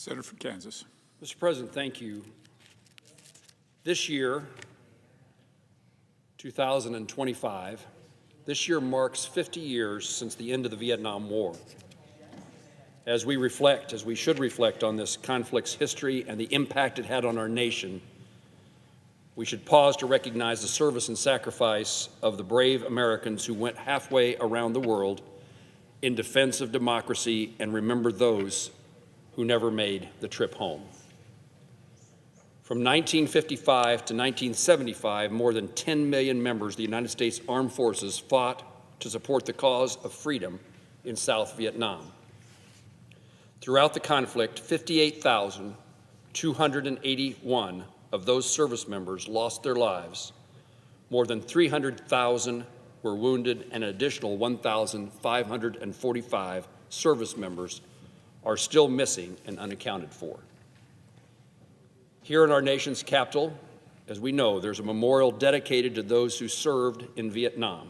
Senator from Kansas. Mr. President, thank you. This year, 2025, this year marks 50 years since the end of the Vietnam War. As we should reflect on this conflict's history and the impact it had on our nation, we should pause to recognize the service and sacrifice of the brave Americans who went halfway around the world in defense of democracy and remember those who never made the trip home. From 1955 to 1975, more than 10 million members of the United States Armed Forces fought to support the cause of freedom in South Vietnam. Throughout the conflict, 58,281 of those service members lost their lives. More than 300,000 were wounded, and an additional 1,545 service members are still missing and unaccounted for. Here in our nation's capital, as we know, there's a memorial dedicated to those who served in Vietnam,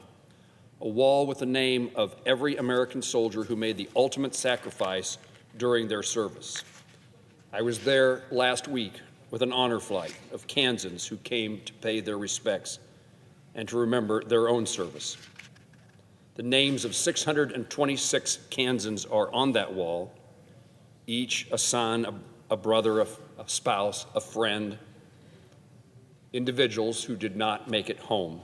a wall with the name of every American soldier who made the ultimate sacrifice during their service. I was there last week with an honor flight of Kansans who came to pay their respects and to remember their own service. The names of 626 Kansans are on that wall, each a son, a brother, a spouse, a friend, individuals who did not make it home.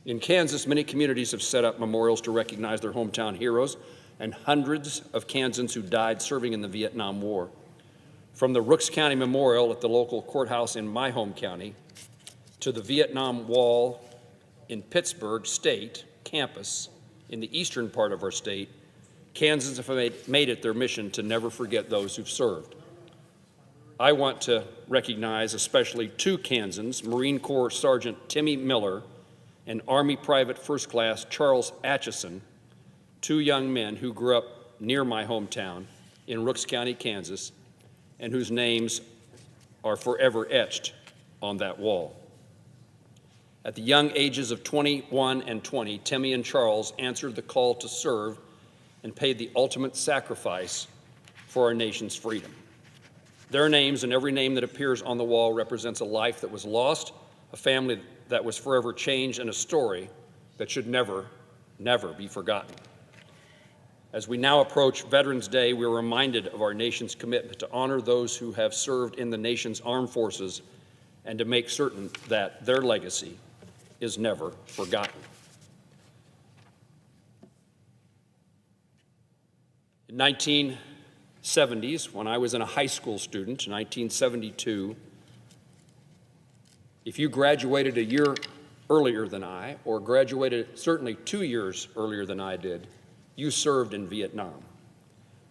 In Kansas, many communities have set up memorials to recognize their hometown heroes and hundreds of Kansans who died serving in the Vietnam War. From the Rooks County Memorial at the local courthouse in my home county to the Vietnam Wall in Pittsburgh State campus in the eastern part of our state, Kansans have made it their mission to never forget those who've served. I want to recognize especially two Kansans, Marine Corps Sergeant Timmy Miller and Army Private First Class Charles Atchison, two young men who grew up near my hometown in Rooks County, Kansas, and whose names are forever etched on that wall. At the young ages of 21 and 20, Timmy and Charles answered the call to serve and paid the ultimate sacrifice for our nation's freedom. Their names and every name that appears on the wall represents a life that was lost, a family that was forever changed, and a story that should never, never be forgotten. As we now approach Veterans Day, we are reminded of our nation's commitment to honor those who have served in the nation's armed forces and to make certain that their legacy is never forgotten. In 1970s, when I was a high school student, in 1972, if you graduated a year earlier than I, or graduated certainly 2 years earlier than I did, you served in Vietnam.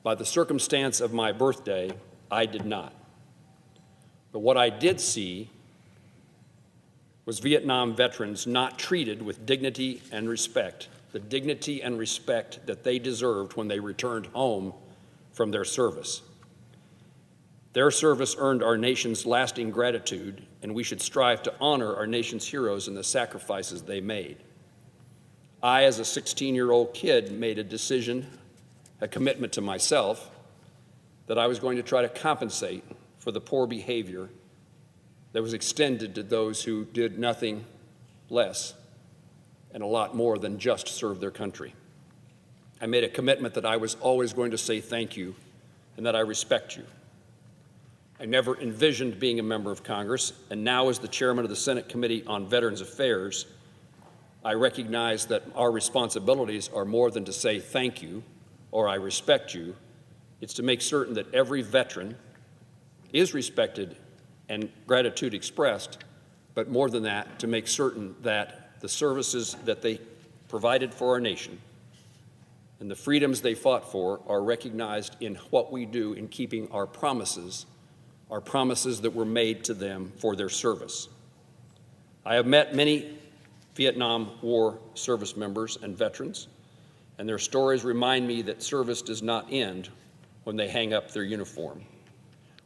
By the circumstance of my birthday, I did not. But what I did see was Vietnam veterans not treated with dignity and respect, the dignity and respect that they deserved when they returned home from their service. Their service earned our nation's lasting gratitude, and we should strive to honor our nation's heroes and the sacrifices they made. I, as a 16-year-old kid, made a decision, a commitment to myself, that I was going to try to compensate for the poor behavior that was extended to those who did nothing less and a lot more than just serve their country. I made a commitment that I was always going to say thank you and that I respect you. I never envisioned being a member of Congress, and now as the chairman of the Senate Committee on Veterans Affairs, I recognize that our responsibilities are more than to say thank you or I respect you. It's to make certain that every veteran is respected and gratitude expressed, but more than that, to make certain that the services that they provided for our nation and the freedoms they fought for are recognized in what we do in keeping our promises that were made to them for their service. I have met many Vietnam War service members and veterans, and their stories remind me that service does not end when they hang up their uniform.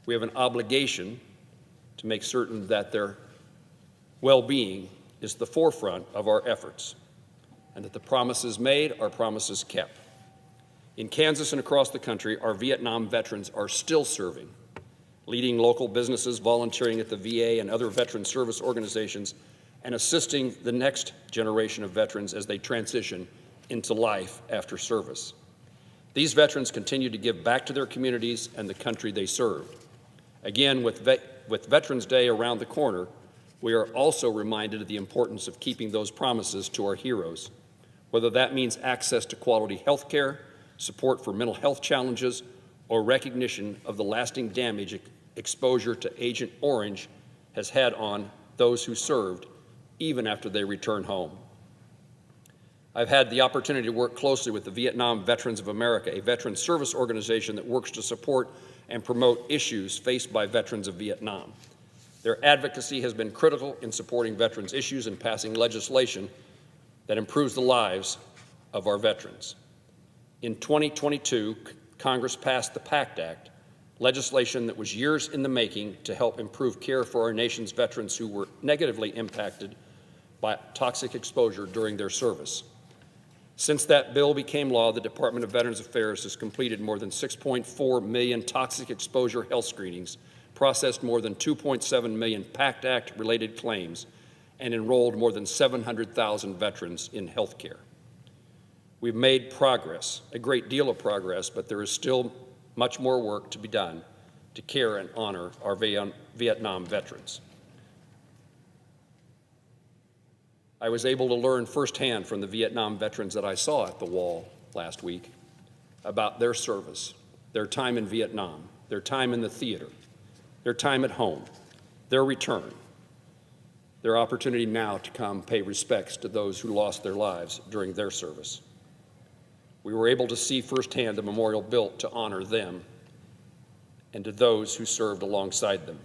We have an obligation to make certain that their well-being is the forefront of our efforts, and that the promises made are promises kept. In Kansas and across the country, our Vietnam veterans are still serving, leading local businesses, volunteering at the VA and other veteran service organizations, and assisting the next generation of veterans as they transition into life after service. These veterans continue to give back to their communities and the country they served. Again, with Veterans Day around the corner, we are also reminded of the importance of keeping those promises to our heroes, whether that means access to quality health care, support for mental health challenges, or recognition of the lasting damage exposure to Agent Orange has had on those who served, even after they return home. I've had the opportunity to work closely with the Vietnam Veterans of America, a veteran service organization that works to support and promote issues faced by veterans of Vietnam. Their advocacy has been critical in supporting veterans' issues and passing legislation that improves the lives of our veterans. In 2022, Congress passed the PACT Act, legislation that was years in the making to help improve care for our nation's veterans who were negatively impacted by toxic exposure during their service. Since that bill became law, the Department of Veterans Affairs has completed more than 6.4 million toxic exposure health screenings, processed more than 2.7 million PACT Act-related claims, and enrolled more than 700,000 veterans in health care. We've made progress, a great deal of progress, but there is still much more work to be done to care and honor our Vietnam veterans. I was able to learn firsthand from the Vietnam veterans that I saw at the wall last week about their service, their time in Vietnam, their time in the theater, their time at home, their return, their opportunity now to come pay respects to those who lost their lives during their service. We were able to see firsthand the memorial built to honor them and to those who served alongside them.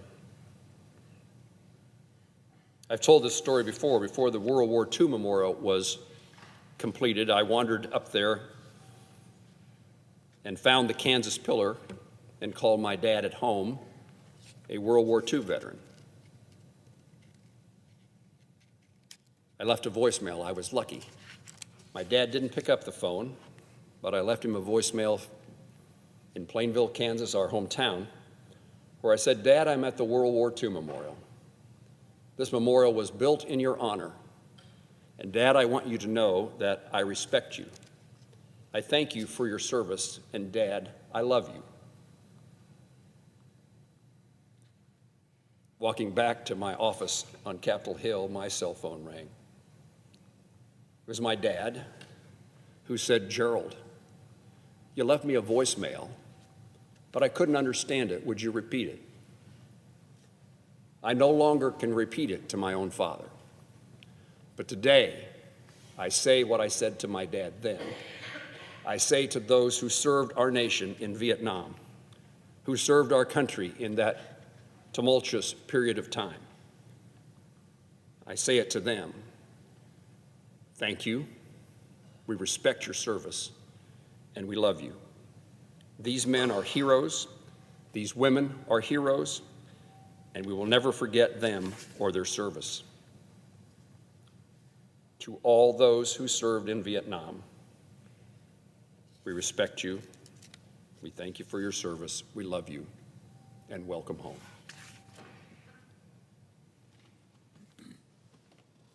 I've told this story before. Before the World War II memorial was completed, I wandered up there and found the Kansas pillar and called my dad at home a World War II veteran. I left a voicemail. I was lucky. My dad didn't pick up the phone, but I left him a voicemail in Plainville, Kansas, our hometown, where I said, "Dad, I'm at the World War II memorial. This memorial was built in your honor. And Dad, I want you to know that I respect you. I thank you for your service, and Dad, I love you." Walking back to my office on Capitol Hill, my cell phone rang. It was my dad who said, "Gerald, you left me a voicemail, but I couldn't understand it. Would you repeat it?" I no longer can repeat it to my own father. But today, I say what I said to my dad then. I say to those who served our nation in Vietnam, who served our country in that tumultuous period of time, I say it to them. Thank you. We respect your service, and we love you. These men are heroes. These women are heroes. And we will never forget them or their service. To all those who served in Vietnam, we respect you, we thank you for your service, we love you, and welcome home.